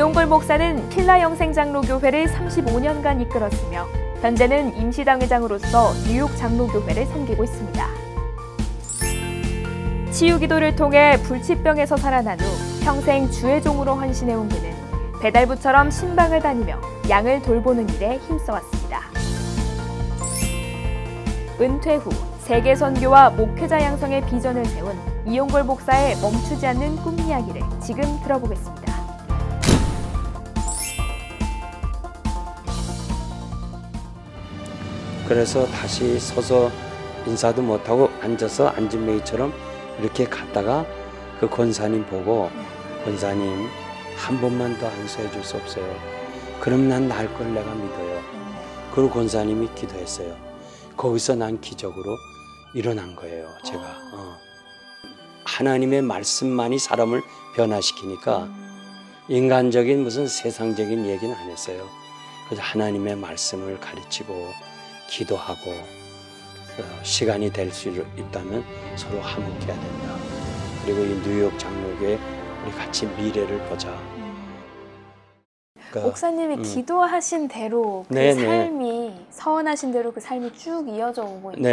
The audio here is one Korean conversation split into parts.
이용걸 목사는 필라영생장로교회를 35년간 이끌었으며 현재는 임시당회장으로서 뉴욕 장로교회를 섬기고 있습니다. 치유기도를 통해 불치병에서 살아난 후 평생 주의 종으로 헌신해온 그는 배달부처럼 신방을 다니며 양을 돌보는 일에 힘써왔습니다. 은퇴 후 세계 선교와 목회자 양성의 비전을 세운 이용걸 목사의 멈추지 않는 꿈 이야기를 지금 들어보겠습니다. 그래서 다시 서서 인사도 못하고 앉아서 앉은 메이처럼 이렇게 갔다가 그 권사님 보고 권사님 한 번만 더 안수해 줄 수 없어요. 그럼 난 날 걸 내가 믿어요. 그리고 권사님이 기도했어요. 거기서 난 기적으로 일어난 거예요. 제가 하나님의 말씀만이 사람을 변화시키니까 인간적인 무슨 세상적인 얘기는 안 했어요. 그래서 하나님의 말씀을 가르치고 기도하고 시간이 될 수 있다면 서로 화목해야 된다. 그리고 이 뉴욕 장로교회 우리 같이 미래를 보자. 그러니까, 목사님이 기도하신 대로 그 삶이 서원하신 대로 그 삶이 쭉 이어져 오고 있고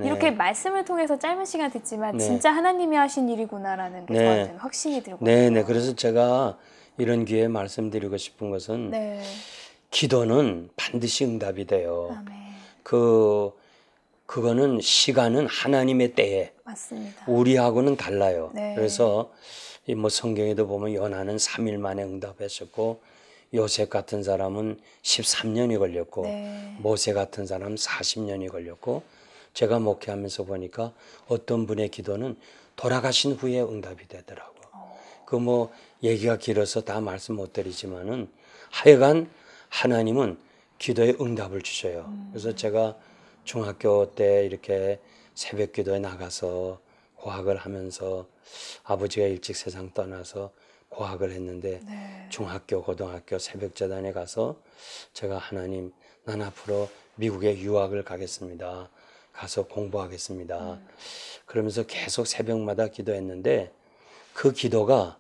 이렇게 말씀을 통해서 짧은 시간 듣지만 진짜 하나님이 하신 일이구나라는 게 저한테는 확신이 들거든요. 그래서 제가 이런 기회에 말씀드리고 싶은 것은 기도는 반드시 응답이 돼요. 그거는 시간은 하나님의 때에 맞습니다. 우리하고는 달라요. 그래서 뭐 성경에도 보면 요나는 3일 만에 응답했었고 요셉 같은 사람은 13년이 걸렸고 모세 같은 사람은 40년이 걸렸고 제가 목회하면서 보니까 어떤 분의 기도는 돌아가신 후에 응답이 되더라고요. 그 뭐 얘기가 길어서 다 말씀 못 드리지만은 하여간 하나님은 기도에 응답을 주셔요. 그래서 제가 중학교 때 이렇게 새벽 기도에 나가서 고학을 하면서 아버지가 일찍 세상 떠나서 고학을 했는데 중학교, 고등학교 새벽 재단에 가서 제가 하나님 난 앞으로 미국에 유학을 가겠습니다. 가서 공부하겠습니다. 그러면서 계속 새벽마다 기도했는데 그 기도가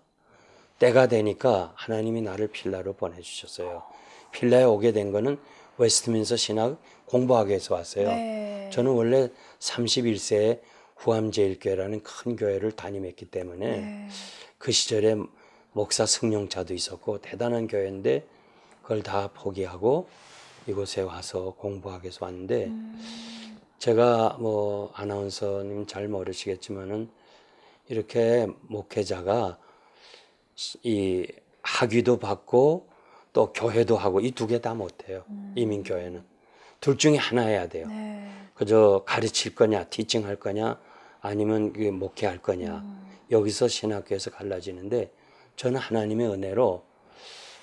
때가 되니까 하나님이 나를 필라로 보내주셨어요. 필라에 오게 된 거는 웨스트민스터 신학 공부하기 위해서 왔어요. 저는 원래 31세에 후암제일교회라는 큰 교회를 담임했기 때문에 그 시절에 목사 승용차도 있었고 대단한 교회인데 그걸 다 포기하고 이곳에 와서 공부하기 위해서 왔는데 제가 뭐 아나운서님 잘 모르시겠지만은 이렇게 목회자가 이 학위도 받고 또 교회도 하고 이 두 개 다 못해요. 이민교회는. 둘 중에 하나 해야 돼요. 그저 가르칠 거냐, 티칭할 거냐, 아니면 목회할 거냐. 여기서 신학교에서 갈라지는데 저는 하나님의 은혜로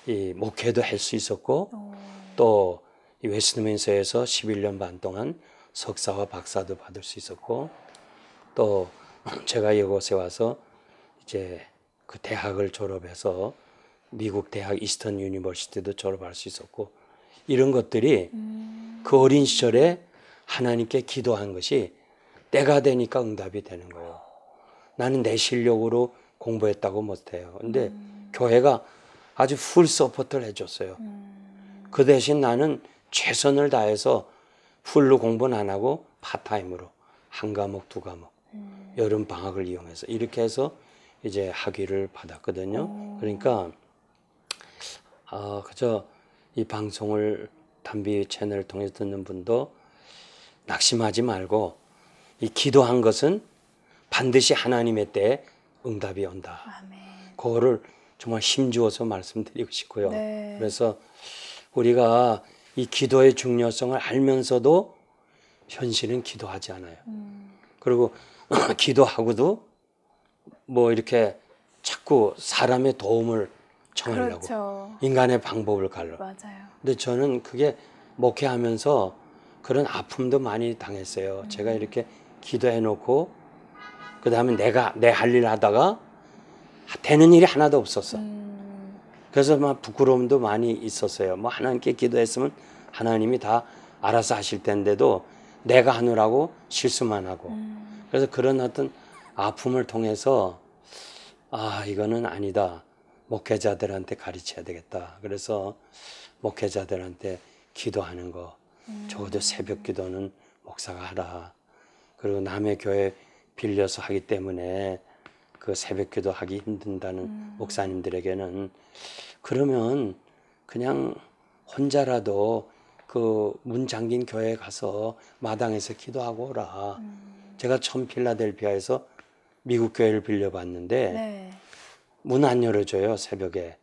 이 목회도 할 수 있었고 또 이 웨스트민스터에서 11년 반 동안 석사와 박사도 받을 수 있었고 또 제가 이곳에 와서 이제 그 대학을 졸업해서 미국 대학 이스턴 유니버시티도 졸업할 수 있었고 이런 것들이 그 어린 시절에 하나님께 기도한 것이 때가 되니까 응답이 되는 거예요. 나는 내 실력으로 공부했다고 못해요. 근데 교회가 아주 풀 서포트를 해줬어요. 그 대신 나는 최선을 다해서 풀로 공부는 안 하고 파타임으로 한 과목, 두 과목 여름 방학을 이용해서 이렇게 해서 이제 학위를 받았거든요. 그러니까 그저 이 방송을 담비 채널을 통해서 듣는 분도 낙심하지 말고 이 기도한 것은 반드시 하나님의 때에 응답이 온다. 그거를 정말 힘주어서 말씀드리고 싶고요. 그래서 우리가 이 기도의 중요성을 알면서도 현실은 기도하지 않아요. 그리고 기도하고도 뭐 이렇게 자꾸 사람의 도움을 청하려고 인간의 방법을 갈러. 근데 저는 그게 목회하면서 그런 아픔도 많이 당했어요. 제가 이렇게 기도해 놓고 그 다음에 내가 내 할 일 하다가 되는 일이 하나도 없었어. 그래서 막 부끄러움도 많이 있었어요. 뭐 하나님께 기도했으면 하나님이 다 알아서 하실 텐데도 내가 하느라고 실수만 하고. 그래서 그런 어떤 아픔을 통해서 이거는 아니다. 목회자들한테 가르쳐야 되겠다. 그래서 목회자들한테 기도하는 거, 적어도 새벽 기도는 목사가 하라. 그리고 남의 교회 빌려서 하기 때문에 그 새벽 기도 하기 힘든다는 목사님들에게는 그러면 그냥 혼자라도 그 문 잠긴 교회에 가서 마당에서 기도하고 오라. 제가 처음 필라델피아에서 미국 교회를 빌려봤는데 네. 문 안 열어줘요, 새벽에.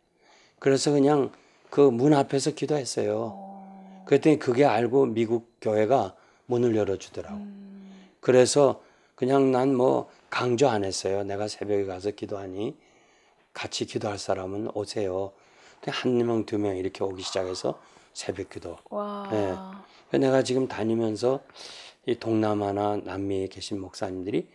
그래서 그냥 그 문 앞에서 기도했어요. 그랬더니 그게 알고 미국 교회가 문을 열어주더라고. 그래서 그냥 난 뭐 강조 안 했어요. 내가 새벽에 가서 기도하니 같이 기도할 사람은 오세요. 한 명, 두 명 이렇게 오기 시작해서 새벽 기도. 와. 네. 내가 지금 다니면서 이 동남아나 남미에 계신 목사님들이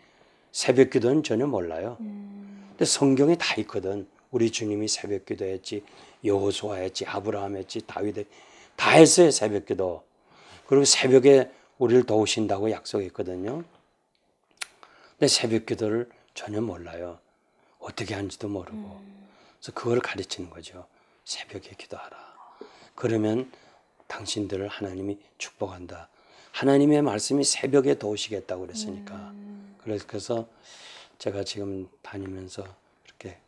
새벽 기도는 전혀 몰라요. 근데 성경에 다 있거든. 우리 주님이 새벽 기도했지, 여호수아 했지, 아브라함 했지, 다윗 했지, 다 했어요, 새벽 기도. 그리고 새벽에 우리를 도우신다고 약속했거든요. 근데 새벽 기도를 전혀 몰라요. 어떻게 하는지도 모르고. 그래서 그걸 가르치는 거죠. 새벽에 기도하라. 그러면 당신들을 하나님이 축복한다. 하나님의 말씀이 새벽에 도우시겠다고 그랬으니까. 그래서 제가 지금 다니면서 그렇게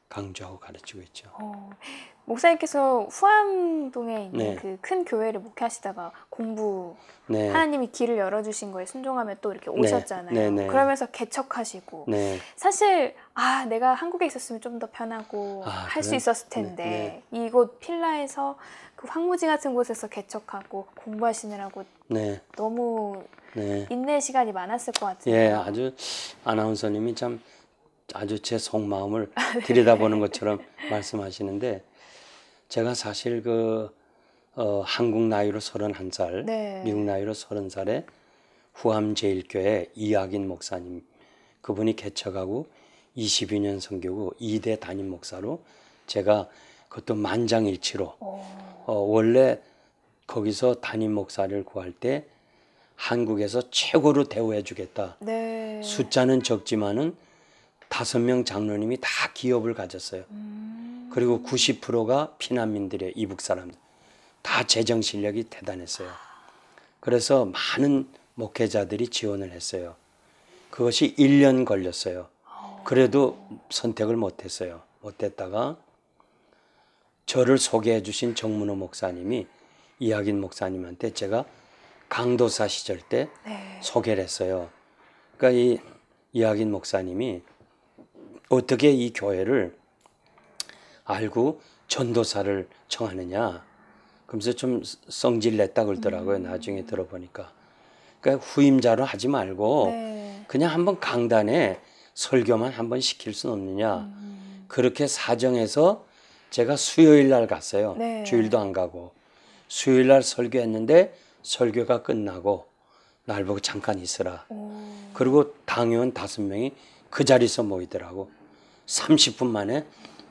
강조하고 가르치고 있죠. 목사님께서 후암동에 있는 네. 그 큰 교회를 목회하시다가 공부 네. 하나님이 길을 열어주신 거에 순종하며 또 이렇게 오셨잖아요. 네. 네. 그러면서 개척하시고 네. 사실 내가 한국에 있었으면 좀 더 편하고 할 수 있었을 텐데 이곳 필라에서 그 황무지 같은 곳에서 개척하고 공부하시느라고 너무 인내 시간이 많았을 것 같아요. 예, 아주 아나운서님이 참 아주 제 속마음을 들여다보는 것처럼 말씀하시는데 제가 사실 한국 나이로 31살, 미국 나이로 30살에 후암제일교회 이학인 목사님 그분이 개척하고 22년 선교구 2대 담임 목사로 제가 그것도 만장일치로 원래 거기서 담임 목사를 구할 때 한국에서 최고로 대우해 주겠다. 숫자는 적지만은 5명 장로님이 다 기업을 가졌어요. 그리고 90%가 피난민들의 이북 사람들. 다 재정 실력이 대단했어요. 그래서 많은 목회자들이 지원을 했어요. 그것이 1년 걸렸어요. 그래도 선택을 못했어요. 못했다가 저를 소개해 주신 정문호 목사님이 이학인 목사님한테 제가 강도사 시절 때 소개를 했어요. 그러니까 이 이학인 목사님이 어떻게 이 교회를 알고 전도사를 청하느냐. 그러면서 좀 성질 냈다 그러더라고요. 나중에 들어보니까. 그러니까 후임자로 하지 말고 그냥 한번 강단에 설교만 한번 시킬 수는 없느냐. 그렇게 사정해서 제가 수요일 날 갔어요. 주일도 안 가고. 수요일 날 설교했는데 설교가 끝나고 날 보고 잠깐 있으라. 그리고 당의원 5명이 그 자리에서 모이더라고. 30분 만에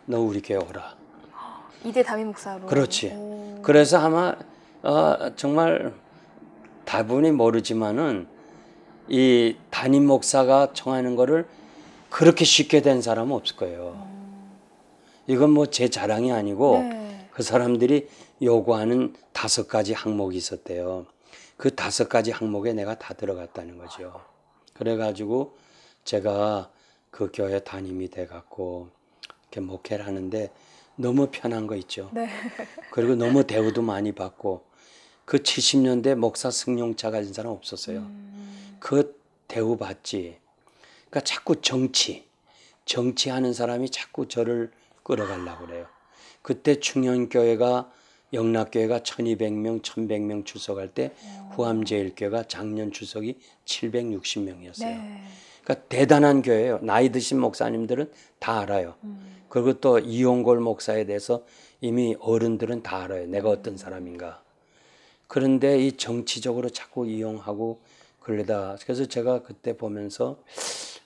너 우리 교회 오라. 2대 담임 목사로. 그렇지. 그래서 아마 정말 다분히 모르지만은 이 담임 목사가 청하는 거를 그렇게 쉽게 된 사람은 없을 거예요. 이건 뭐 제 자랑이 아니고 그 사람들이 요구하는 5가지 항목이 있었대요. 그 5가지 항목에 내가 다 들어갔다는 거죠. 그래가지고 제가 그 교회 담임이 돼갖고 이렇게 목회를 하는데 너무 편한 거 있죠. 그리고 너무 대우도 많이 받고 그 70년대 목사 승용차 가진 사람 없었어요. 그 대우 받지. 그러니까 자꾸 정치하는 사람이 자꾸 저를 끌어가려고 그래요. 그때 충현교회가 영락교회가 1200명, 1100명 출석할 때 후암제일교회가 작년 출석이 760명이었어요. 그러니까 대단한 교회예요. 나이 드신 목사님들은 다 알아요. 그리고 또 이용골 목사에 대해서 이미 어른들은 다 알아요. 내가 어떤 사람인가. 그런데 이 정치적으로 자꾸 이용하고 그러다. 그래서 제가 그때 보면서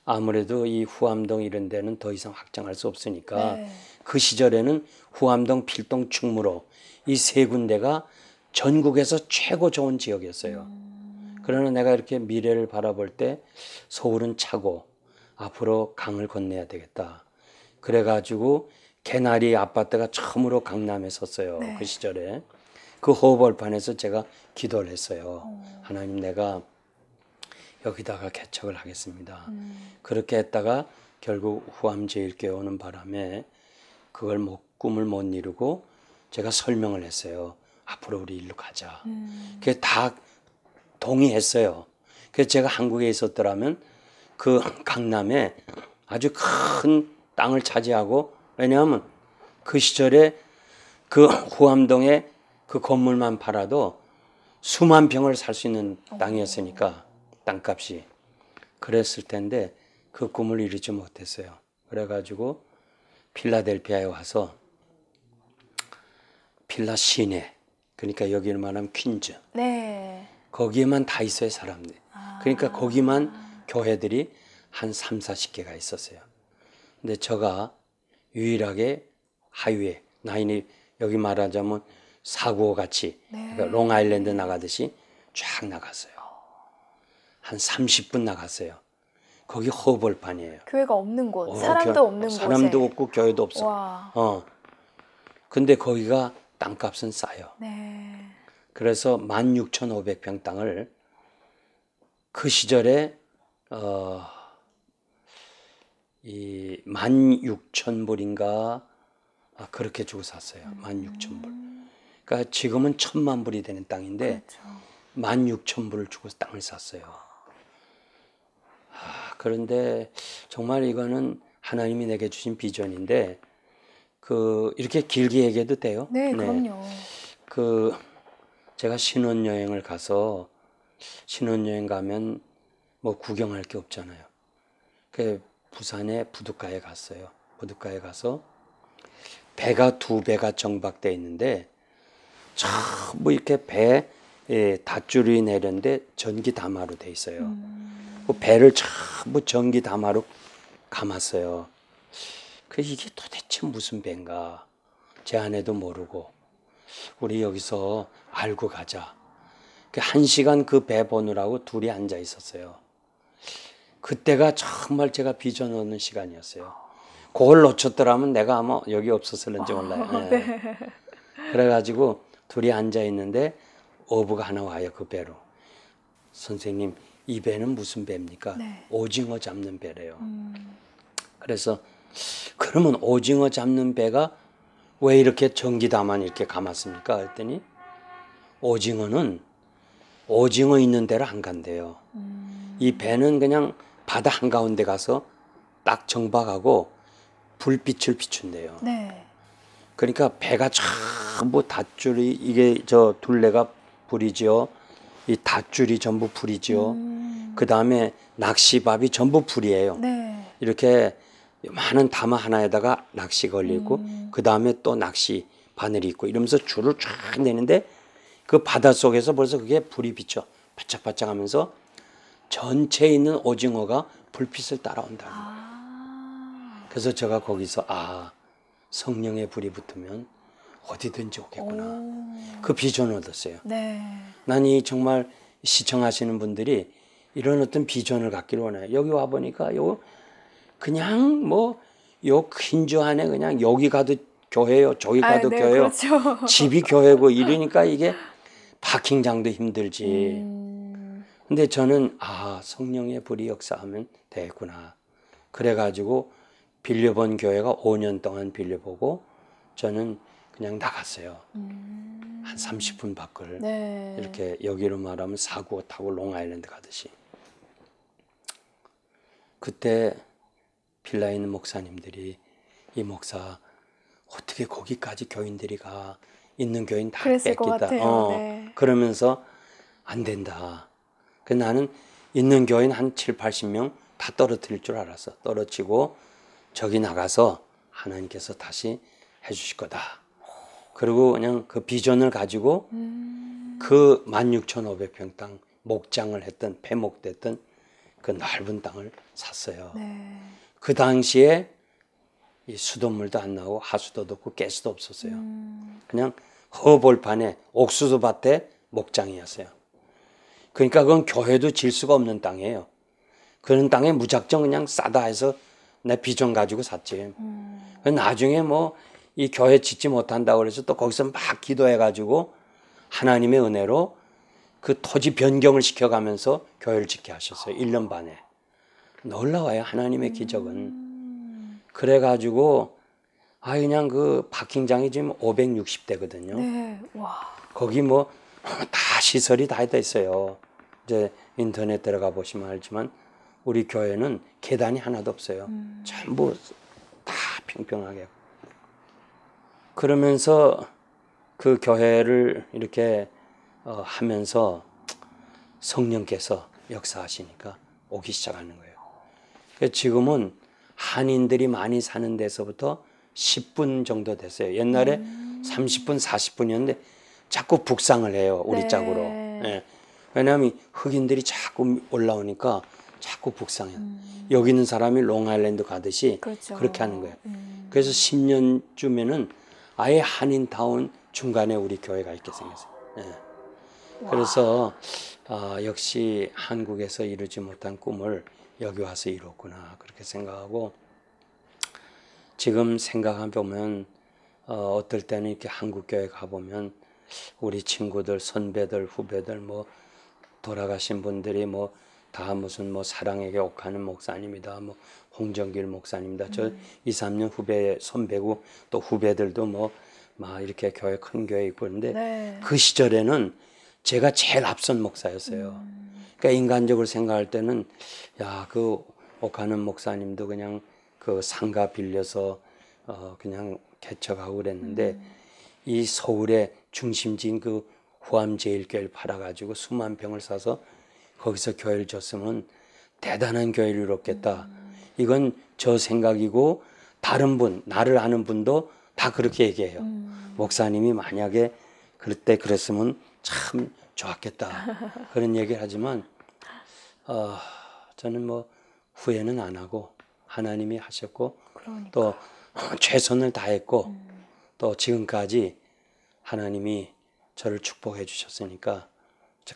아무래도 이 후암동 이런 데는 더 이상 확장할 수 없으니까 그 시절에는 후암동, 필동, 충무로 이 3군데가 전국에서 최고 좋은 지역이었어요. 그러나 내가 이렇게 미래를 바라볼 때 서울은 차고 앞으로 강을 건너야 되겠다. 그래가지고 개나리 아파트가 처음으로 강남에 섰어요. 네. 그 시절에. 그 허벌판에서 제가 기도를 했어요. 하나님, 내가 여기다가 개척을 하겠습니다. 그렇게 했다가 결국 후암제일교회 오는 바람에 그걸 꿈을 못 이루고 제가 설명을 했어요. 앞으로 우리 일로 가자. 그게 다 동의했어요. 그래서 제가 한국에 있었더라면 그 강남에 아주 큰 땅을 차지하고, 왜냐하면 그 시절에 그 후암동에 그 건물만 팔아도 수만 평을 살 수 있는 땅이었으니까 땅값이. 그랬을 텐데 그 꿈을 이루지 못했어요. 그래가지고 필라델피아에 와서 필라 시내, 그러니까 여기는 말하면 퀸즈. 네. 거기에만 다 있어요, 사람들. 그러니까 거기만 교회들이 한 3, 40개가 있었어요. 근데 제가 유일하게 하이웨이, 나인이 여기 말하자면 495 같이 네. 그러니까 롱아일랜드 나가듯이 쫙 나갔어요. 한 30분 나갔어요. 거기 허벌판이에요. 교회가 없는 곳, 사람도 없는 곳에. 사람도 없고 교회도 없어. 근데 거기가 땅값은 싸요. 네. 그래서 16,500평 땅을 그 시절에 이 16,000불인가 그렇게 주고 샀어요. 16,000불. 그러니까 지금은 1,000만 불이 되는 땅인데 그렇죠. 16,000불을 주고 땅을 샀어요. 그런데 정말 이거는 하나님이 내게 주신 비전인데 이렇게 길게 얘기해도 돼요? 네, 그럼요. 제가 신혼여행을 가서 신혼여행 가면 뭐 구경할 게 없잖아요. 부산에 부둣가에 갔어요. 부둣가에 가서 배가 2배가 정박되어 있는데 전부 이렇게 배 닷줄이 내렸는데 전기 담화로 돼 있어요. 그 배를 전부 전기 담화로 감았어요. 이게 도대체 무슨 배인가? 제 아내도 모르고 우리 여기서 알고 가자. 1시간 그 배 보느라고 둘이 앉아 있었어요. 그때가 정말 제가 비전 얻는 시간이었어요. 그걸 놓쳤더라면 내가 아마 여기 없었을는지 몰라요. 네. 네. 그래가지고 둘이 앉아 있는데 어부가 하나 와요. 그 배로. 선생님, 이 배는 무슨 배입니까? 네. 오징어 잡는 배래요. 그래서 그러면 오징어 잡는 배가 왜 이렇게 전기다만 이렇게 감았습니까? 그랬더니 오징어는 오징어 있는 데로 안 간대요. 이 배는 그냥 바다 한가운데 가서 딱 정박하고 불빛을 비춘대요. 네. 그러니까 배가 전부 닷줄이 이게 저 둘레가 불이죠. 이 닷줄이 전부 불이죠. 그 다음에 낚시밥이 전부 불이에요. 네. 이렇게 많은 담화 하나에다가 낚시 걸리고 그 다음에 또 낚시 바늘이 있고 이러면서 줄을 쫙 내는데 그 바닷속에서 벌써 그게 불이 비쳐 바짝바짝하면서 전체에 있는 오징어가 불빛을 따라온다고. 그래서 제가 거기서 성령의 불이 붙으면 어디든지 오겠구나. 그 비전을 얻었어요. 네. 난 이 정말 시청하시는 분들이 이런 어떤 비전을 갖기를 원해요. 여기 와 보니까 그냥 요 퀸즈 안에 그냥 여기 가도 교회요, 저기 가도 네, 교회요. 그렇죠. 집이 교회고 이러니까 이게 파킹장도 힘들지. 근데 저는 성령의 불이 역사하면 되겠구나. 그래가지고 빌려본 교회가 5년 동안 빌려보고 저는 그냥 나갔어요. 한 30분 밖을. 네. 이렇게 여기로 말하면 495 타고 롱아일랜드 가듯이. 그때 빌라에 있는 목사님들이 이 목사 어떻게 거기까지 교인들이 가 있는 교인 다 뺏기다. 네. 그러면서 안 된다. 나는 있는 교인 한 7, 80명 다 떨어뜨릴 줄 알았어. 떨어지고 저기 나가서 하나님께서 다시 해주실 거다. 그리고 그냥 그 비전을 가지고 그 16,500평 땅 목장을 했던 폐목됐던 그 넓은 땅을 샀어요. 네. 그 당시에 이 수돗물도 안 나오고 하수도도 없고 가스도 없었어요. 그냥 허벌판에 옥수수 밭에 목장이었어요. 그러니까 그건 교회도 질 수가 없는 땅이에요. 그런 땅에 무작정 그냥 싸다 해서 내 비전 가지고 샀지. 나중에 뭐 이 교회 짓지 못한다고 그래서 또 거기서 막 기도해가지고 하나님의 은혜로 그 토지 변경을 시켜가면서 교회를 짓게 하셨어요. 1년 반에. 놀라워요. 하나님의 기적은. 그래가지고 그냥 그 파킹장이 지금 560대거든요. 네. 와. 거기 뭐 다 시설이 다 있어요. 이제 인터넷 들어가 보시면 알지만 우리 교회는 계단이 하나도 없어요. 전부 다 평평하게. 그러면서 그 교회를 이렇게 하면서 성령께서 역사하시니까 오기 시작하는 거예요. 그래서 지금은 한인들이 많이 사는 데서부터 10분 정도 됐어요. 옛날에 30분, 40분이었는데 자꾸 북상을 해요. 우리 네. 짝으로. 예. 왜냐하면 흑인들이 자꾸 올라오니까 자꾸 북상해요. 여기 있는 사람이 롱아일랜드 가듯이 그렇죠. 그렇게 하는 거예요. 그래서 10년쯤에는 아예 한인타운 중간에 우리 교회가 있게 생겼어요. 예. 그래서 역시 한국에서 이루지 못한 꿈을 여기 와서 이뤘구나 그렇게 생각하고 지금 생각해보면 어떨 때는 이렇게 한국교회 가보면 우리 친구들, 선배들, 후배들 뭐 돌아가신 분들이 뭐 다 무슨 뭐 사랑에게 옥하는 목사님이다, 뭐 홍정길 목사님이다. 저 2, 3년 후배 선배고 또 후배들도 뭐 막 이렇게 교회 큰 교회 있고 그런데 네. 그 시절에는 제가 제일 앞선 목사였어요. 그러니까 인간적으로 생각할 때는 야, 그 옥하는 목사님도 그냥 그 상가 빌려서 그냥 개척하고 그랬는데 이 서울의 중심지인 그 후암제일교회를 팔아가지고 수만 평을 사서 거기서 교회를 줬으면 대단한 교회를 이뤘겠다. 이건 저 생각이고 다른 분, 나를 아는 분도 다 그렇게 얘기해요. 목사님이 만약에 그럴 때 그랬으면 참 좋았겠다. 그런 얘기를 하지만 저는 뭐 후회는 안 하고 하나님이 하셨고 그러니까. 또 최선을 다했고 또 지금까지 하나님이 저를 축복해 주셨으니까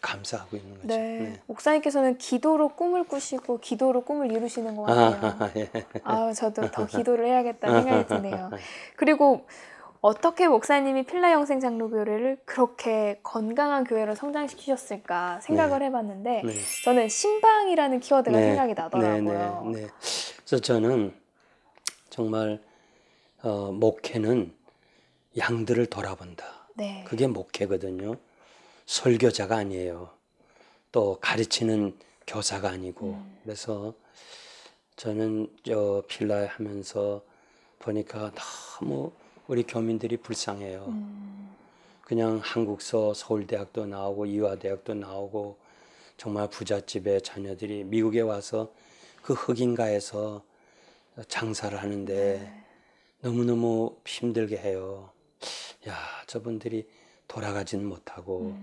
감사하고 있는 거죠. 네. 네. 목사님께서는 기도로 꿈을 꾸시고 기도로 꿈을 이루시는 것 같아요. 예. 저도 더 기도를 해야겠다 생각이 드네요. 그리고 어떻게 목사님이 필라 영생 장로교회를 그렇게 건강한 교회로 성장시키셨을까 생각을 해봤는데 네. 저는 신방이라는 키워드가 네. 생각이 나더라고요. 네. 그래서 저는 정말 목회는 양들을 돌아본다. 네. 그게 목회거든요. 설교자가 아니에요. 또 가르치는 교사가 아니고. 그래서 저는 필라에 하면서 보니까 너무 우리 교민들이 불쌍해요. 그냥 한국서 서울대학도 나오고 이화대학도 나오고 정말 부잣집의 자녀들이 미국에 와서 그 흑인가에서 장사를 하는데 너무너무 힘들게 해요. 야, 저분들이 돌아가지는 못하고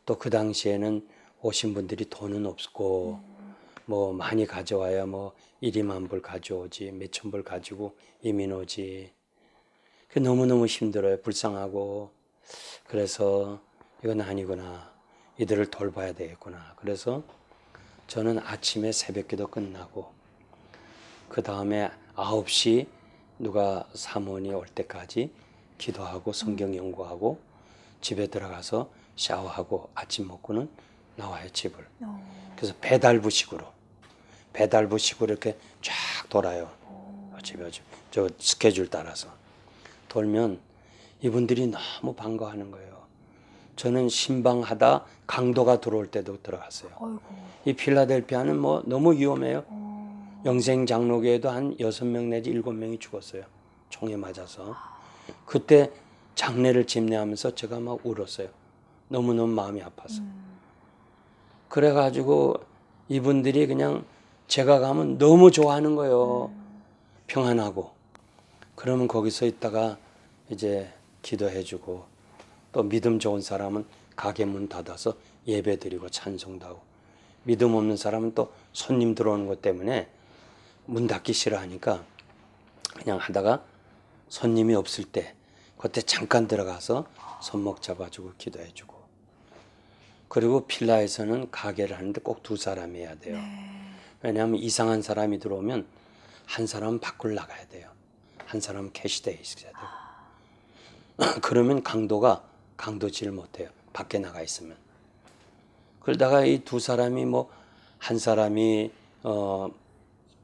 또 그 당시에는 오신 분들이 돈은 없고 뭐 많이 가져와야 뭐 1, 2만 불 가져오지 몇천 불 가지고 이민 오지. 그 너무너무 힘들어요. 불쌍하고. 그래서 이건 아니구나. 이들을 돌봐야 되겠구나. 그래서 저는 아침에 새벽기도 끝나고 그 다음에 9시 누가 사모니 올 때까지 기도하고 성경 연구하고 집에 들어가서 샤워하고 아침 먹고는 나와요, 집을. 그래서 배달부식으로 이렇게 쫙 돌아요. 집에 저 스케줄 따라서 돌면 이분들이 너무 반가워하는 거예요. 저는 신방하다 강도가 들어올 때도 들어갔어요. 어이구. 이 필라델피아는 뭐 너무 위험해요. 영생 장로교에도 한 6명 내지 7명이 죽었어요. 총에 맞아서. 그때 장례를 집례하면서 제가 막 울었어요. 너무너무 마음이 아파서. 그래가지고 이분들이 그냥 제가 가면 너무 좋아하는 거예요. 평안하고. 그러면 거기서 있다가 이제 기도해주고 또 믿음 좋은 사람은 가게 문 닫아서 예배드리고 찬송도 하고 믿음 없는 사람은 또 손님 들어오는 것 때문에 문 닫기 싫어하니까 그냥 하다가 손님이 없을 때 그때 잠깐 들어가서 손목 잡아주고 기도해주고 그리고 필라에서는 가게를 하는데 꼭 2사람이 해야 돼요. 왜냐하면 이상한 사람이 들어오면 한 사람은 밖을 나가야 돼요. 한 사람은 캐시되어 있어야 되고. 그러면 강도질 못해요. 밖에 나가 있으면. 그러다가 이 두 사람이 뭐 한 사람이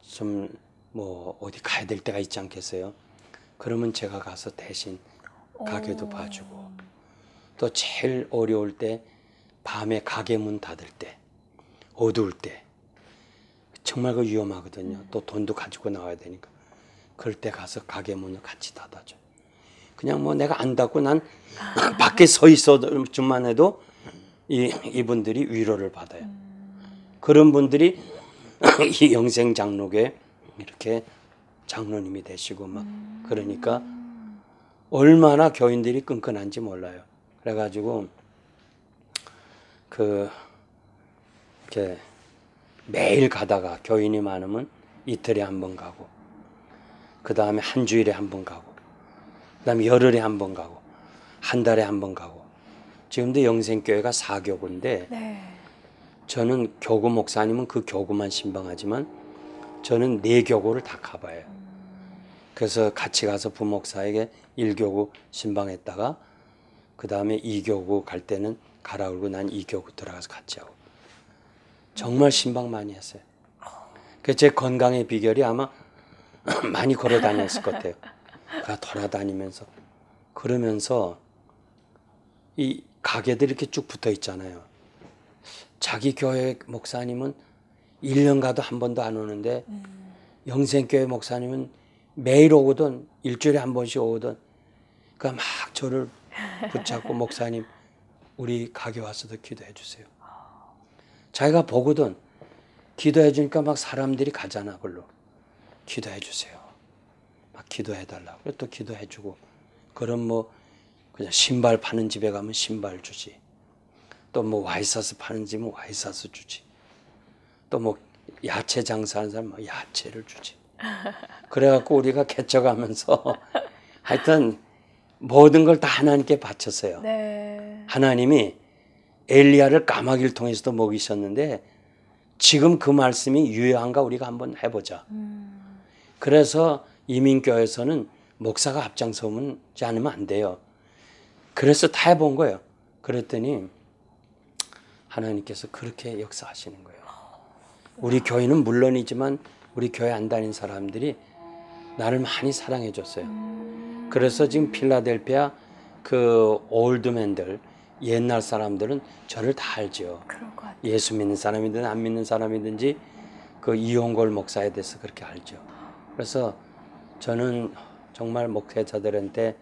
좀 뭐 어디 가야 될 때가 있지 않겠어요? 그러면 제가 가서 대신 가게도 봐주고, 또 제일 어려울 때 밤에 가게 문 닫을 때, 어두울 때 정말 그 위험하거든요. 또 돈도 가지고 나와야 되니까. 그럴 때 가서 가게 문을 같이 닫아줘. 그냥 뭐 내가 안 닫고 난 밖에 서 있어만 해도 이분들이 위로를 받아요. 그런 분들이 이 영생 장로교에 이렇게 장로님이 되시고 막 그러니까 얼마나 교인들이 끈끈한지 몰라요. 그래가지고 이렇게 매일 가다가 교인이 많으면 이틀에 한 번 가고, 그 다음에 한 주일에 한 번 가고, 그 다음에 열흘에 한 번 가고, 한 달에 한 번 가고. 지금도 영생교회가 4교구인데 저는 교구 목사님은 그 교구만 신방하지만 저는 4교구를 다 가봐요. 그래서 같이 가서 부목사에게 1교구 신방했다가 그 다음에 2교구 갈 때는 가라 그러고 난 2교구 들어가서 같이 하고. 정말 신방 많이 했어요. 그 제 건강의 비결이 아마 많이 걸어 다녔을 것 같아요. 돌아다니면서 그러면서 이 가게들 이렇게 쭉 붙어 있잖아요. 자기 교회 목사님은 1년 가도 한 번도 안 오는데 영생교회 목사님은 매일 오거든, 일주일에 한 번씩 오거든. 그러니까 막 저를 붙잡고 목사님 우리 가게 와서도 기도해 주세요. 자기가 보거든. 기도해 주니까 막 사람들이 가잖아. 그걸로 기도해 주세요. 막 기도해 달라고. 또 기도해 주고. 그럼 뭐 그냥 신발 파는 집에 가면 신발 주지. 또 뭐 와이사스 파는 집은 와이사스 주지. 또 뭐 야채 장사하는 사람은 야채를 주지. 그래갖고 우리가 개척하면서 하여튼 모든 걸 다 하나님께 바쳤어요. 네. 하나님이 엘리야를 까마귀를 통해서도 먹이셨는데 지금 그 말씀이 유효한가 우리가 한번 해보자. 그래서 이민교회에서는 목사가 앞장서지 않으면 안 돼요. 그래서 다 해본 거예요. 그랬더니 하나님께서 그렇게 역사하시는 거예요. 우리 교회는 물론이지만 우리 교회 안 다닌 사람들이 나를 많이 사랑해 줬어요. 그래서 지금 필라델피아 그 올드맨들, 옛날 사람들은 저를 다 알죠. 예수 믿는 사람이든 안 믿는 사람이든지 그 이용골 목사에 대해서 그렇게 알죠. 그래서 저는 정말 목회자들한테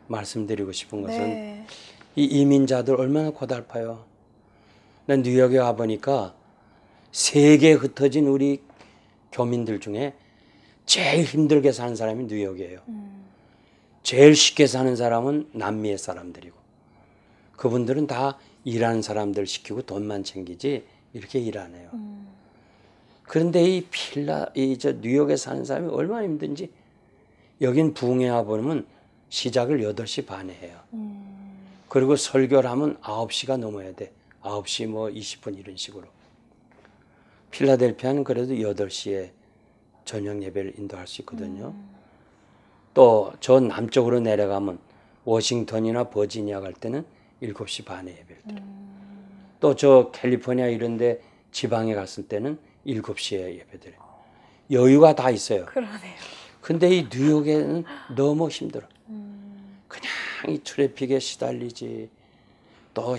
말씀드리고 싶은 것은 이 이민자들 얼마나 고달파요. 난 뉴욕에 와보니까 세계에 흩어진 우리 교민들 중에 제일 힘들게 사는 사람이 뉴욕이에요. 제일 쉽게 사는 사람은 남미의 사람들이고, 그분들은 다 일하는 사람들 시키고 돈만 챙기지 이렇게 일 안 해요. 그런데 저 뉴욕에 사는 사람이 얼마나 힘든지. 여긴 부흥회 와보면 시작을 8시 반에 해요. 그리고 설교를 하면 9시가 넘어야 돼. 9시 뭐 20분 이런 식으로. 필라델피아는 그래도 8시에 저녁 예배를 인도할 수 있거든요. 또 저 남쪽으로 내려가면 워싱턴이나 버지니아 갈 때는 7시 반에 예배를 드려요. 또 저 캘리포니아 이런 데 지방에 갔을 때는 7시에 예배 드려요. 여유가 다 있어요. 그러네요. 근데 이 뉴욕에는 너무 힘들어. 그냥 이 트래픽에 시달리지. 또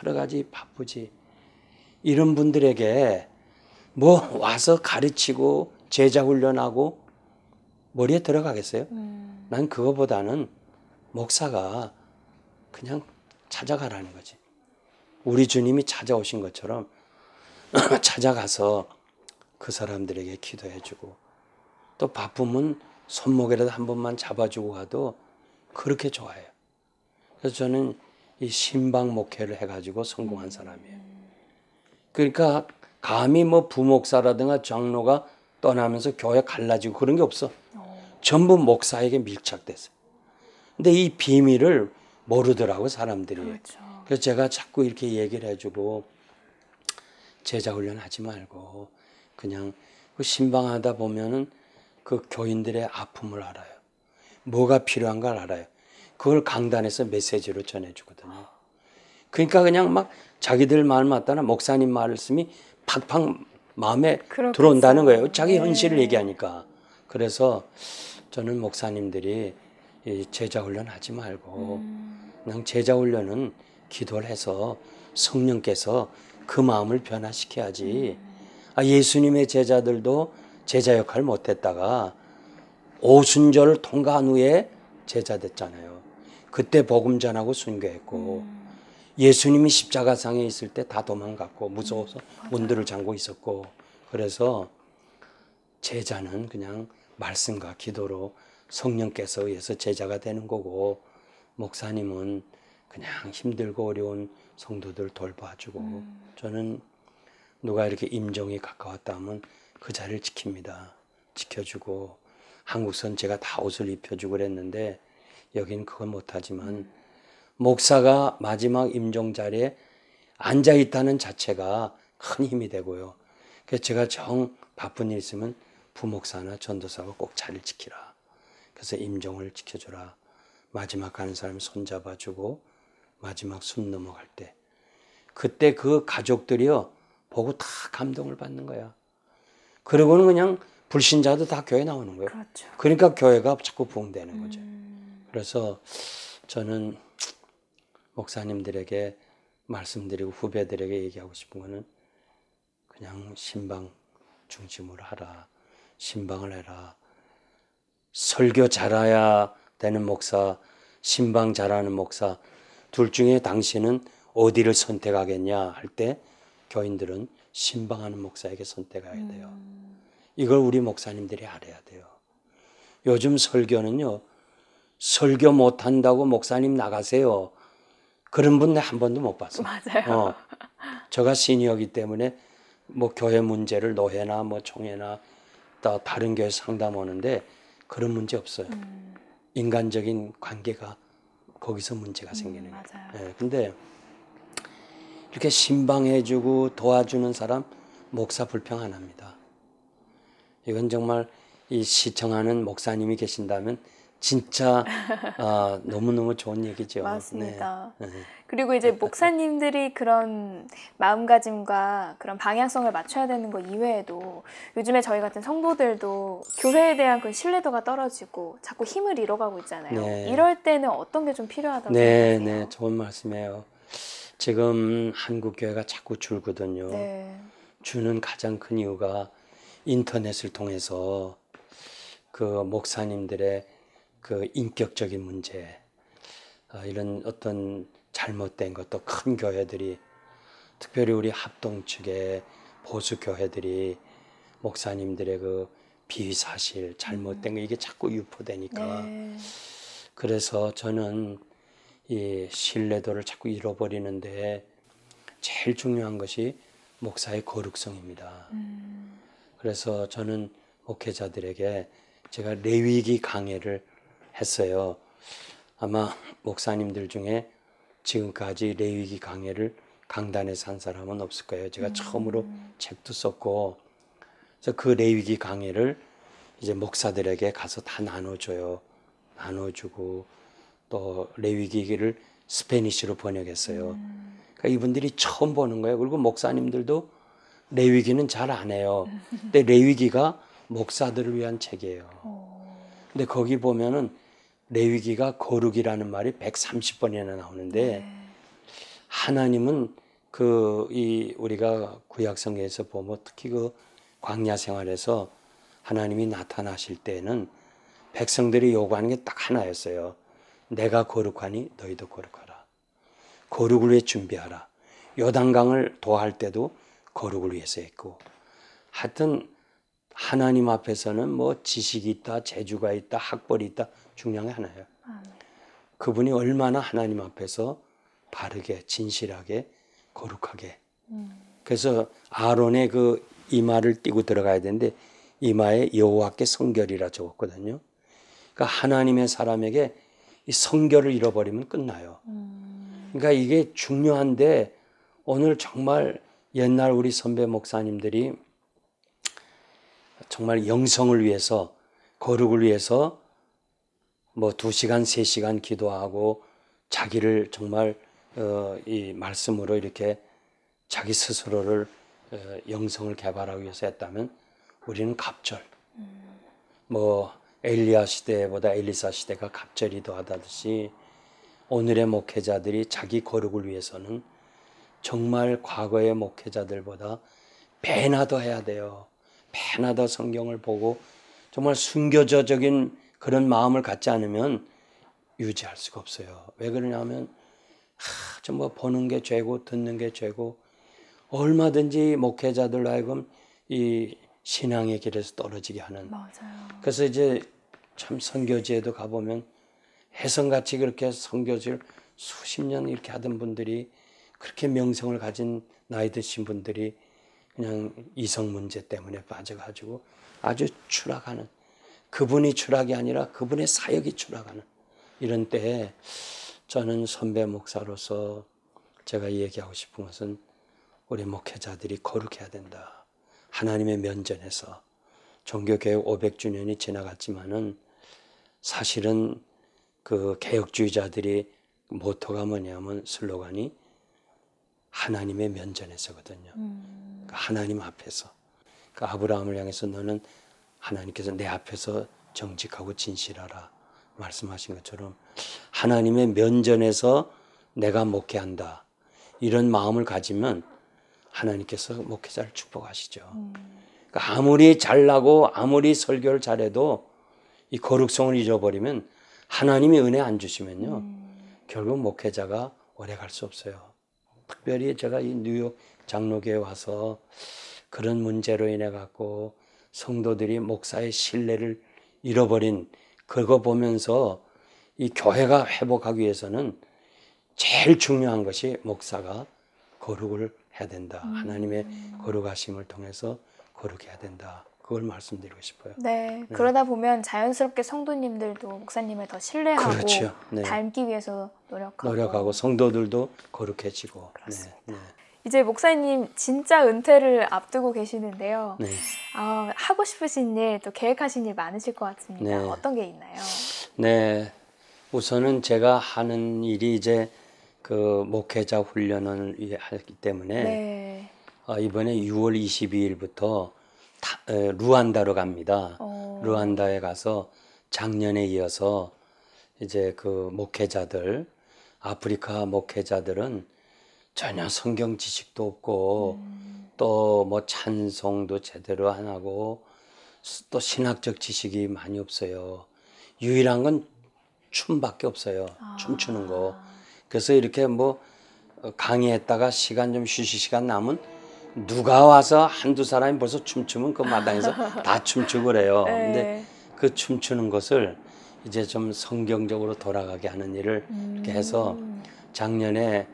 여러 가지 바쁘지. 이런 분들에게 뭐 와서 가르치고 제자 훈련하고 머리에 들어가겠어요? 난 그거보다는 목사가 그냥 찾아가라는 거지. 우리 주님이 찾아오신 것처럼 찾아가서 그 사람들에게 기도해주고, 또 바쁘면 손목이라도 한 번만 잡아주고 가도 그렇게 좋아요. 그래서 저는 이 신방 목회를 해가지고 성공한 사람이에요. 그러니까 감히 뭐 부목사라든가 장로가 떠나면서 교회 갈라지고 그런 게 없어. 전부 목사에게 밀착됐어요. 근데 이 비밀을 모르더라고 사람들이. 그렇죠. 그래서 제가 자꾸 이렇게 얘기를 해주고, 제자 훈련 하지 말고 그냥 그 신방하다 보면은 그 교인들의 아픔을 알아요. 뭐가 필요한가 알아요. 그걸 강단에서 메시지로 전해주거든요. 그러니까 그냥 막 자기들 말 맞다나 목사님 말씀이 팍팍 마음에 그렇겠어요. 들어온다는 거예요. 자기 네. 현실을 얘기하니까. 그래서 저는 목사님들이 이 제자 훈련 하지 말고 그냥 제자 훈련은 기도를 해서 성령께서 그 마음을 변화시켜야지. 예수님의 제자들도 제자 역할 못했다가 오순절을 통과한 후에 제자 됐잖아요. 그때 복음 전하고 순교했고 예수님이 십자가상에 있을 때 다 도망갔고 무서워서 문들을 잠고 있었고 그래서 제자는 그냥 말씀과 기도로 성령께서 의해서 제자가 되는 거고 목사님은 그냥 힘들고 어려운 성도들 돌봐주고 저는 누가 이렇게 임종이 가까웠다 하면 그 자리를 지킵니다. 지켜주고 한국선 제가 다 옷을 입혀주고 그랬는데 여긴 그건 못하지만 목사가 마지막 임종 자리에 앉아있다는 자체가 큰 힘이 되고요. 그래서 제가 정 바쁜 일 있으면 부목사나 전도사가 꼭 자리를 지키라. 그래서 임종을 지켜주라. 마지막 가는 사람 손잡아주고 마지막 숨 넘어갈 때 그때 그 가족들이요 보고 다 감동을 받는 거야. 그러고는 그냥 불신자도 다 교회 나오는 거예요. 그렇죠. 그러니까 교회가 자꾸 부흥되는 거죠. 그래서 저는 목사님들에게 말씀드리고 후배들에게 얘기하고 싶은 거는 그냥 신방 중심으로 하라. 신방을 해라. 설교 잘해야 되는 목사, 신방 잘하는 목사 둘 중에 당신은 어디를 선택하겠냐 할 때 교인들은 신방하는 목사에게 선택해야 돼요. 이걸 우리 목사님들이 알아야 돼요. 요즘 설교는요. 설교 못한다고 목사님 나가세요. 그런 분 한 번도 못 봤어요. 맞아요. 제가 시니어이기 때문에 뭐 교회 문제를 노회나 뭐 총회나 또 다른 교회 상담 오는데 그런 문제 없어요. 인간적인 관계가 거기서 문제가 생기는 거예요. 네, 근데 이렇게 신방해주고 도와주는 사람 목사 불평 안 합니다. 이건 정말 이 시청하는 목사님이 계신다면 진짜 너무너무 좋은 얘기죠. 맞습니다. 네. 그리고 이제 목사님들이 그런 마음가짐과 그런 방향성을 맞춰야 되는 거 이외에도 요즘에 저희 같은 성도들도 교회에 대한 그 신뢰도가 떨어지고 자꾸 힘을 잃어가고 있잖아요. 네. 이럴 때는 어떤 게 좀 필요하다고 생각하세요? 생각하세요? 네, 좋은 말씀이에요. 지금 한국 교회가 자꾸 줄거든요. 네. 주는 가장 큰 이유가 인터넷을 통해서 그 목사님들의 그 인격적인 문제, 이런 어떤 잘못된 것도 큰 교회들이 특별히 우리 합동 측의 보수 교회들이 목사님들의 그 비사실, 잘못된 거 이게 자꾸 유포되니까 네. 그래서 저는 이 신뢰도를 자꾸 잃어버리는데 제일 중요한 것이 목사의 거룩성입니다. 그래서 저는 목회자들에게 제가 레위기 강해를 했어요. 아마 목사님들 중에 지금까지 레위기 강해를 강단에서 한 사람은 없을 거예요. 제가 처음으로 책도 썼고 그래서 그 레위기 강해를 이제 목사들에게 가서 다 나눠줘요. 나눠주고 또 레위기를 스페니쉬로 번역했어요. 그러니까 이분들이 처음 보는 거예요. 그리고 목사님들도 레위기는 잘 안 해요. 근데 레위기가 목사들을 위한 책이에요. 근데 거기 보면은 레위기가 거룩이라는 말이 130번이나 나오는데 하나님은 우리가 구약성경에서 보면 특히 그 광야 생활에서 하나님이 나타나실 때는 백성들이 요구하는 게 딱 하나였어요. 내가 거룩하니 너희도 거룩하라. 거룩을 위해 준비하라. 요단강을 도할 때도 거룩을 위해서 했고 하여튼 하나님 앞에서는 뭐 지식이 있다, 재주가 있다, 학벌이 있다 중요한 게 하나예요. 그분이 얼마나 하나님 앞에서 바르게 진실하게 거룩하게 그래서 아론의 그 이마를 띄고 들어가야 되는데 이마에 여호와께 성결이라 적었거든요. 그러니까 하나님의 사람에게 이 성결을 잃어버리면 끝나요. 그러니까 이게 중요한데 오늘 정말 옛날 우리 선배 목사님들이 정말 영성을 위해서 거룩을 위해서 뭐 2시간, 3시간 기도하고 자기를 정말 이 말씀으로 이렇게 자기 스스로를 영성을 개발하기 위해서 했다면 우리는 갑절. 뭐 엘리야 시대보다 엘리사 시대가 갑절이 더하다듯이 오늘의 목회자들이 자기 거룩을 위해서는 정말 과거의 목회자들보다 배나 더 해야 돼요. 배나 더 성경을 보고 정말 순교자적인 그런 마음을 갖지 않으면 유지할 수가 없어요. 왜 그러냐면 정말 보는 게 죄고 듣는 게 죄고 얼마든지 목회자들로 하여금 이 신앙의 길에서 떨어지게 하는. 맞아요. 그래서 이제 참 선교지에도 가보면 혜성같이 그렇게 선교지를 수십 년 이렇게 하던 분들이 그렇게 명성을 가진 나이 드신 분들이 그냥 이성 문제 때문에 빠져가지고 아주 추락하는, 그분이 추락이 아니라 그분의 사역이 추락하는 이런 때에 저는 선배 목사로서 제가 얘기하고 싶은 것은 우리 목회자들이 거룩해야 된다. 하나님의 면전에서. 종교개혁 500주년이 지나갔지만은 사실은 그 개혁주의자들이 모토가 뭐냐면 슬로건이 하나님의 면전에서거든요. 그러니까 하나님 앞에서. 그러니까 아브라함을 향해서 너는 하나님께서 내 앞에서 정직하고 진실하라 말씀하신 것처럼 하나님의 면전에서 내가 목회한다. 이런 마음을 가지면 하나님께서 목회자를 축복하시죠. 그러니까 아무리 잘나고 아무리 설교를 잘해도 이 거룩성을 잃어버리면 하나님이 은혜 안 주시면요. 결국 목회자가 오래 갈 수 없어요. 특별히 제가 이 뉴욕 장로교에 와서 그런 문제로 인해 갖고 성도들이 목사의 신뢰를 잃어버린 그거 보면서 이 교회가 회복하기 위해서는 제일 중요한 것이 목사가 거룩을 해야 된다. 하나님의 거룩하심을 통해서 거룩해야 된다. 그걸 말씀드리고 싶어요. 네, 그러다 보면 자연스럽게 성도님들도 목사님을 더 신뢰하고 그렇죠. 네. 닮기 위해서 노력하고 성도들도 거룩해지고. 그렇습니다. 네. 이제 목사님 진짜 은퇴를 앞두고 계시는데요. 네. 하고 싶으신 일, 또 계획하신 일 많으실 것 같습니다. 네. 어떤 게 있나요? 네, 우선은 제가 하는 일이 이제 그 목회자 훈련을 하기 때문에 네. 이번에 6월 22일부터 루안다로 갑니다. 루안다에 가서 작년에 이어서 이제 그 목회자들, 아프리카 목회자들은 전혀 성경 지식도 없고 또 뭐 찬송도 제대로 안 하고 또 신학적 지식이 많이 없어요. 유일한 건 춤밖에 없어요. 춤추는 거. 그래서 이렇게 뭐 강의했다가 시간 좀 쉬실 시간 남은 누가 와서 한두 사람이 벌써 춤추면 그 마당에서 다 춤추고 그래요. 네. 근데 그 춤추는 것을 이제 좀 성경적으로 돌아가게 하는 일을 이렇게 해서 작년에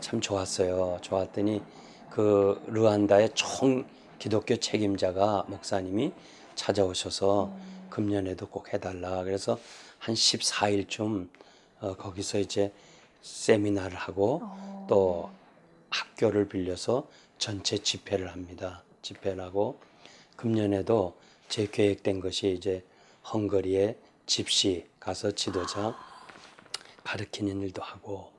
참 좋았어요. 좋았더니 그 르완다의 총 기독교 책임자가 목사님이 찾아오셔서 금년에도 꼭 해달라. 그래서 한 14일쯤 거기서 이제 세미나를 하고 또 학교를 빌려서 전체 집회를 합니다. 집회를 하고 금년에도 제 계획된 것이 이제 헝가리에 집시 가서 지도자 가르치는 일도 하고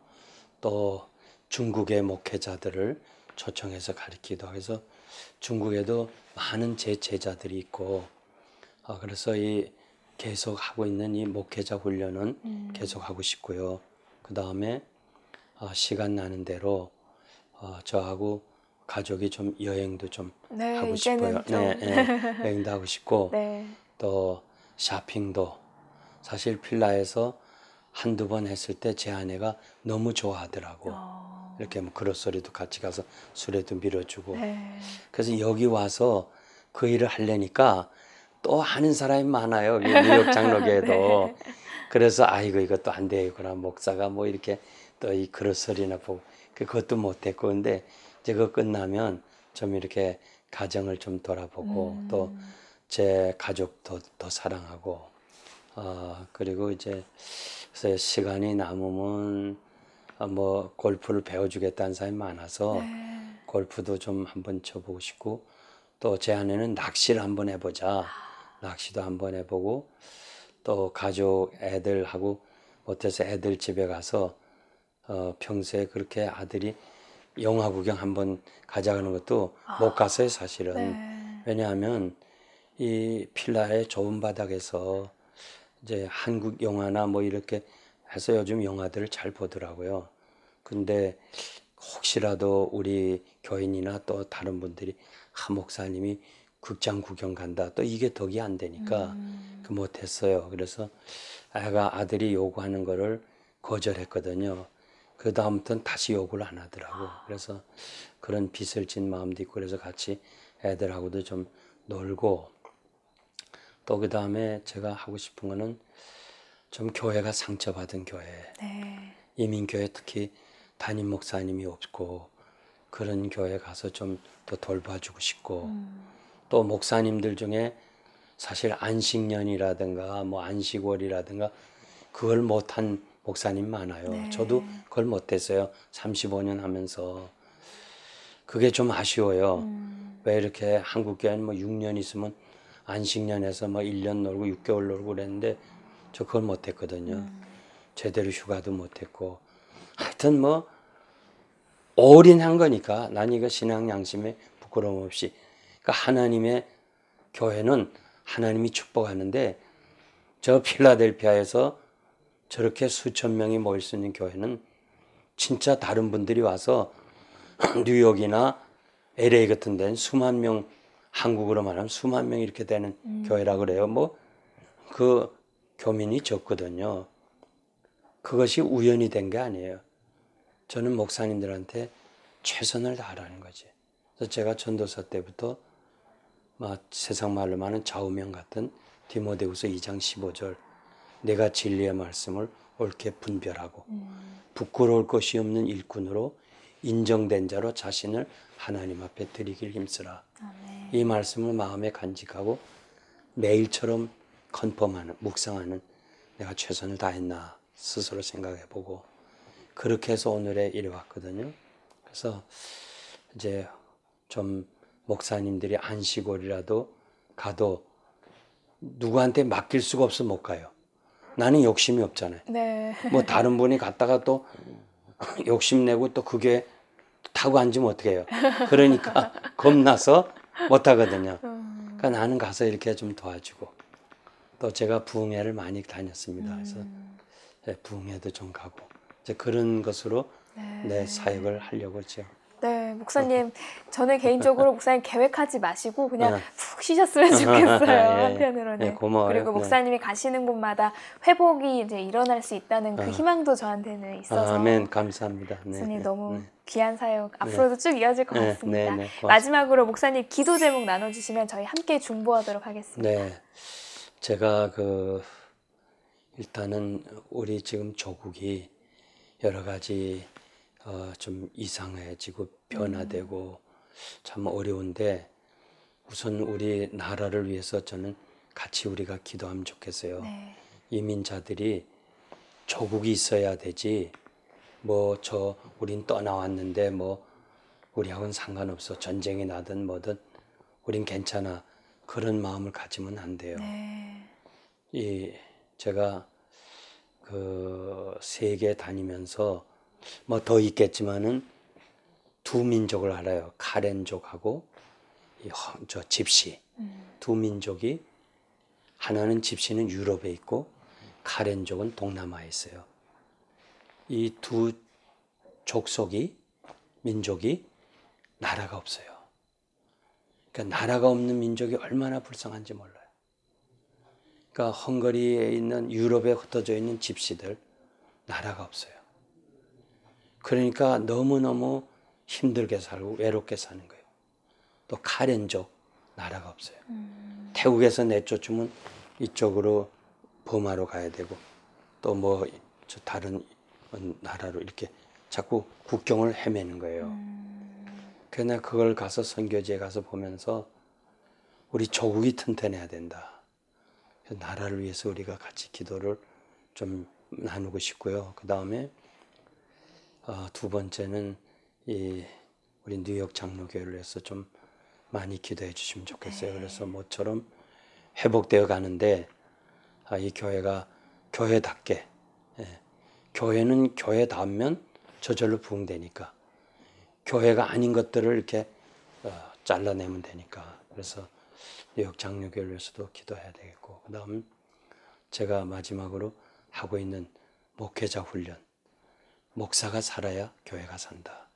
또 중국의 목회자들을 초청해서 가르치기도 하고 해서 중국에도 많은 제 제자들이 있고 그래서 이 계속 하고 있는 이 목회자 훈련은 계속 하고 싶고요. 그 다음에 시간 나는 대로 저하고 가족이 좀 여행도 좀 네, 하고 싶어요. 좀. 여행도 하고 싶고 네. 또 쇼핑도 사실 필라에서 한두 번 했을 때 제 아내가 너무 좋아하더라고. 이렇게 뭐 그릇소리도 같이 가서 술에도 밀어주고. 네. 그래서 여기 와서 그 일을 하려니까 또 하는 사람이 많아요. 뉴욕 장로교에도. 네. 그래서 아이고 이것도 안 되겠구나. 목사가 뭐 이렇게 또 이 그릇소리나 보고 그것도 못했고 근데 이제 그거 끝나면 좀 이렇게 가정을 좀 돌아보고 또 제 가족도 더 사랑하고 그리고 이제 그래서 시간이 남으면 뭐 골프를 배워주겠다는 사람이 많아서 네. 골프도 좀 한번 쳐보고 싶고 또 제 아내는 낚시를 한번 해보자 낚시도 한번 해보고 또 가족 애들하고 못해서 애들 집에 가서 평소에 그렇게 아들이 영화 구경 한번 가자는 것도 못 갔어요 사실은. 네. 왜냐하면 이 필라의 좁은 바닥에서 이제 한국 영화나 뭐 이렇게 해서 요즘 영화들을 잘 보더라고요. 근데 혹시라도 우리 교인이나 또 다른 분들이 목사님이 극장 구경 간다 또 이게 덕이 안 되니까 그 못했어요. 그래서 아들이 요구하는 거를 거절했거든요. 그 다음부터는 다시 요구를 안 하더라고. 그래서 그런 빚을 진 마음도 있고 그래서 같이 애들하고도 좀 놀고 또 그 다음에 제가 하고 싶은 거는 좀 교회가 상처받은 교회, 네. 이민교회 특히 담임 목사님이 없고 그런 교회 가서 좀 더 돌봐주고 싶고 또 목사님들 중에 사실 안식년이라든가 뭐 안식월이라든가 그걸 못한 목사님 많아요. 네. 저도 그걸 못했어요. 35년 하면서. 그게 좀 아쉬워요. 왜 이렇게 한국 교회는 뭐 6년 있으면 안식년에서 뭐 1년 놀고 6개월 놀고 그랬는데 저 그걸 못했거든요. 제대로 휴가도 못했고 하여튼 뭐 올인한 거니까 난 이거 신앙 양심에 부끄러움 없이 그러니까 하나님의 교회는 하나님이 축복하는데 저 필라델피아에서 저렇게 수천 명이 모일 수 있는 교회는 진짜 다른 분들이 와서 뉴욕이나 LA 같은 데는 수만 명 한국으로 말하면 수만 명 이렇게 되는 교회라 그래요. 뭐 그 교민이 적거든요. 그것이 우연히 된 게 아니에요. 저는 목사님들한테 최선을 다하라는 거지. 그래서 제가 전도사 때부터 막 세상 말로 많은 좌우명 같은 디모데후서 2장 15절 내가 진리의 말씀을 옳게 분별하고 부끄러울 것이 없는 일꾼으로 인정된 자로 자신을 하나님 앞에 드리길 힘쓰라. 아멘. 이 말씀을 마음에 간직하고 매일처럼 컨펌하는 묵상하는 내가 최선을 다했나 스스로 생각해보고 그렇게 해서 오늘에 이르왔거든요. 그래서 이제 좀 목사님들이 안식월이라도 가도 누구한테 맡길 수가 없어 못 가요. 나는 욕심이 없잖아요. 네. 뭐 다른 분이 갔다가 또 욕심내고 또 그게 타고 앉으면 어떻게 해요. 그러니까 겁나서 못 하거든요. 그러니까 나는 가서 이렇게 좀 도와주고 또 제가 부흥회를 많이 다녔습니다. 그래서 부흥회도 좀 가고 이제 그런 것으로 내 사역을 하려고 했죠. 네, 목사님, 저는 개인적으로 목사님 계획하지 마시고 그냥 푹 쉬셨으면 좋겠어요. 한편으로는. 네, 고마워요. 그리고 목사님이 가시는 곳마다 회복이 이제 일어날 수 있다는 그 희망도 저한테는 있어서. 아멘, 감사합니다. 목사님 너무 귀한 사역 앞으로도 쭉 이어질 것 같습니다. 네, 마지막으로 목사님 기도 제목 나눠주시면 저희 함께 중보하도록 하겠습니다. 네, 제가 일단은 우리 지금 조국이 여러 가지 좀 이상해지고 변화되고 참 어려운데 우선 우리 나라를 위해서 저는 같이 우리가 기도하면 좋겠어요. 네. 이민자들이 조국이 있어야 되지 뭐 우린 떠나왔는데 뭐 우리하고는 상관없어 전쟁이 나든 뭐든 우린 괜찮아 그런 마음을 가지면 안 돼요. 네. 제가 세계 다니면서 뭐 더 있겠지만은 두 민족을 알아요. 카렌족하고 저 집시 두 민족이 하나는 집시는 유럽에 있고 카렌족은 동남아에 있어요. 이 두 족속이 민족이 나라가 없어요. 그러니까 나라가 없는 민족이 얼마나 불쌍한지 몰라요. 그러니까 헝가리에 있는 유럽에 흩어져 있는 집시들 나라가 없어요. 그러니까 너무너무 힘들게 살고 외롭게 사는 거예요. 또 카렌족 나라가 없어요. 태국에서 내쫓으면 이쪽으로 버마로 가야 되고 또 뭐 다른 나라로 이렇게 자꾸 국경을 헤매는 거예요. 그래서 내가 그걸 가서 선교지에 가서 보면서 우리 조국이 튼튼해야 된다. 나라를 위해서 우리가 같이 기도를 좀 나누고 싶고요. 그 다음에 두 번째는 우리 뉴욕 장로교회를 위해서 좀 많이 기도해 주시면 좋겠어요. 그래서 모처럼 회복되어 가는데 이 교회가 교회답게 교회는 교회다우면 저절로 부흥되니까 교회가 아닌 것들을 이렇게 잘라내면 되니까 그래서 뉴욕 장로교를 위해서도 기도해야 되겠고 그 다음 제가 마지막으로 하고 있는 목회자 훈련 목사가 살아야 교회가 산다.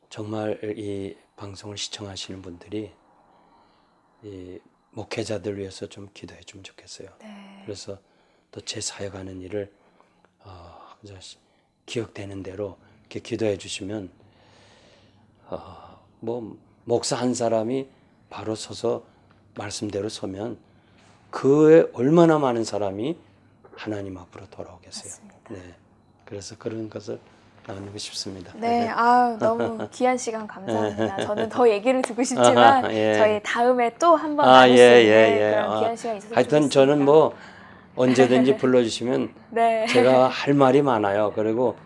정말 이 방송을 시청하시는 분들이 이 목회자들 위해서 좀 기도해 주면 좋겠어요. 네. 그래서 또 제 사역하는 일을 기억되는 대로 이렇게 기도해 주시면 뭐 목사 한 사람이 바로 서서 말씀대로 서면 그에 얼마나 많은 사람이 하나님 앞으로 돌아오겠어요. 맞습니다. 네, 그래서 그런 것을 나누고 싶습니다. 네, 너무 귀한 시간 감사합니다. 저는 더 얘기를 듣고 싶지만 저희 다음에 또 한 번 나눌 수 있는 그런 귀한 시간이 있어서 하여튼 좋겠습니다. 저는 뭐 언제든지 불러주시면 네. 제가 할 말이 많아요. 그리고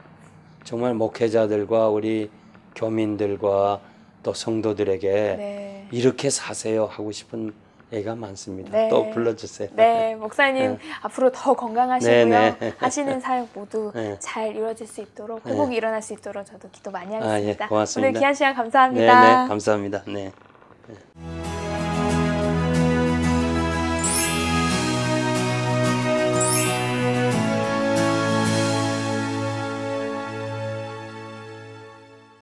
정말 목회자들과 우리 교민들과 또 성도들에게 네. 이렇게 사세요 하고 싶은 얘기가 많습니다. 네. 또 불러주세요. 네, 목사님 앞으로 더 건강하시고요. 네. 하시는 사역 모두 잘 이루어질 수 있도록 회복이 일어날 수 있도록 저도 기도 많이 하겠습니다. 고맙습니다. 오늘 귀한 시간 감사합니다. 네, 감사합니다. 네.